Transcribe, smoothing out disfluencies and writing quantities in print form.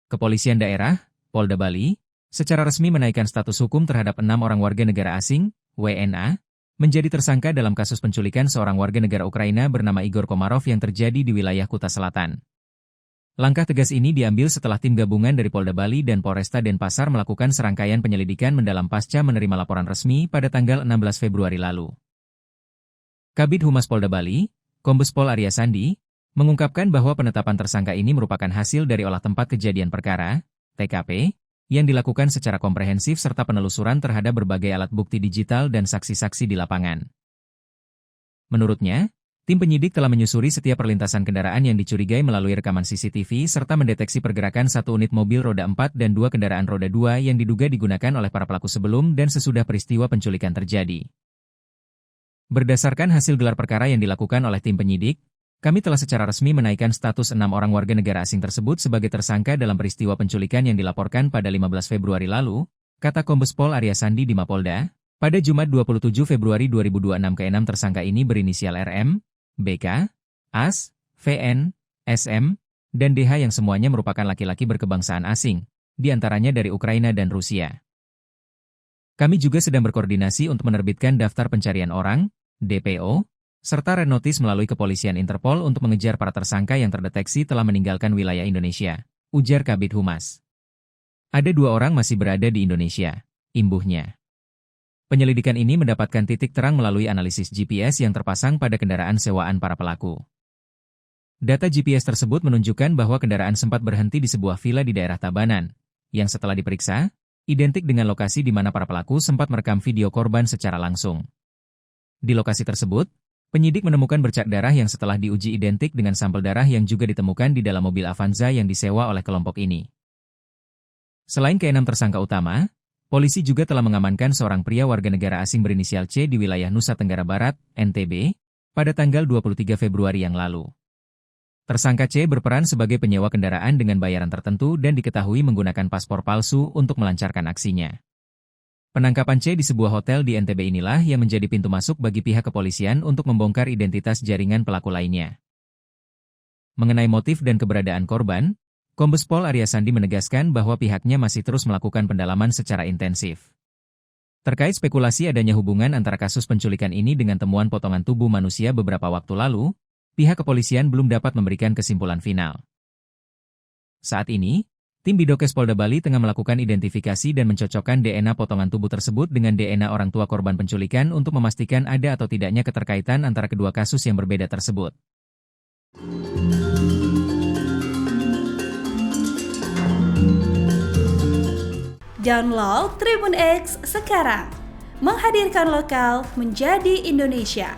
Kepolisian Daerah, Polda Bali, secara resmi menaikkan status hukum terhadap 6 orang warga negara asing, WNA, menjadi tersangka dalam kasus penculikan seorang warga negara Ukraina bernama Igor Komarov yang terjadi di wilayah Kuta Selatan. Langkah tegas ini diambil setelah tim gabungan dari Polda Bali dan Polresta Denpasar melakukan serangkaian penyelidikan mendalam pasca menerima laporan resmi pada tanggal 16 Februari lalu. Kabid Humas Polda Bali, Kombes Pol Arya Sandi, mengungkapkan bahwa penetapan tersangka ini merupakan hasil dari olah tempat kejadian perkara, TKP, yang dilakukan secara komprehensif serta penelusuran terhadap berbagai alat bukti digital dan saksi-saksi di lapangan. Menurutnya, tim penyidik telah menyusuri setiap perlintasan kendaraan yang dicurigai melalui rekaman CCTV serta mendeteksi pergerakan satu unit mobil roda 4 dan 2 kendaraan roda 2 yang diduga digunakan oleh para pelaku sebelum dan sesudah peristiwa penculikan terjadi. Berdasarkan hasil gelar perkara yang dilakukan oleh tim penyidik, kami telah secara resmi menaikkan status 6 orang warga negara asing tersebut sebagai tersangka dalam peristiwa penculikan yang dilaporkan pada 15 Februari lalu, kata Kombes Pol Arya Sandi di Mapolda. Pada Jumat 27 Februari 2026 ke-6 tersangka ini berinisial RM, BK, AS, VN, SM, dan DH yang semuanya merupakan laki-laki berkebangsaan asing, diantaranya dari Ukraina dan Rusia. Kami juga sedang berkoordinasi untuk menerbitkan daftar pencarian orang, DPO, serta red notice melalui Kepolisian Interpol untuk mengejar para tersangka yang terdeteksi telah meninggalkan wilayah Indonesia, ujar Kabid Humas. Ada 2 orang masih berada di Indonesia, imbuhnya. Penyelidikan ini mendapatkan titik terang melalui analisis GPS yang terpasang pada kendaraan sewaan para pelaku. Data GPS tersebut menunjukkan bahwa kendaraan sempat berhenti di sebuah villa di daerah Tabanan, yang setelah diperiksa, identik dengan lokasi di mana para pelaku sempat merekam video korban secara langsung. Di lokasi tersebut, penyidik menemukan bercak darah yang setelah diuji identik dengan sampel darah yang juga ditemukan di dalam mobil Avanza yang disewa oleh kelompok ini. Selain ke-6 tersangka utama, polisi juga telah mengamankan seorang pria warga negara asing berinisial C di wilayah Nusa Tenggara Barat, NTB, pada tanggal 23 Februari yang lalu. Tersangka C berperan sebagai penyewa kendaraan dengan bayaran tertentu dan diketahui menggunakan paspor palsu untuk melancarkan aksinya. Penangkapan C di sebuah hotel di NTB inilah yang menjadi pintu masuk bagi pihak kepolisian untuk membongkar identitas jaringan pelaku lainnya. Mengenai motif dan keberadaan korban, Kombes Pol Arya Sandi menegaskan bahwa pihaknya masih terus melakukan pendalaman secara intensif. Terkait spekulasi adanya hubungan antara kasus penculikan ini dengan temuan potongan tubuh manusia beberapa waktu lalu, pihak kepolisian belum dapat memberikan kesimpulan final. Saat ini, tim Bidokes Polda Bali tengah melakukan identifikasi dan mencocokkan DNA potongan tubuh tersebut dengan DNA orang tua korban penculikan untuk memastikan ada atau tidaknya keterkaitan antara kedua kasus yang berbeda tersebut. Download Tribun X sekarang, menghadirkan lokal menjadi Indonesia.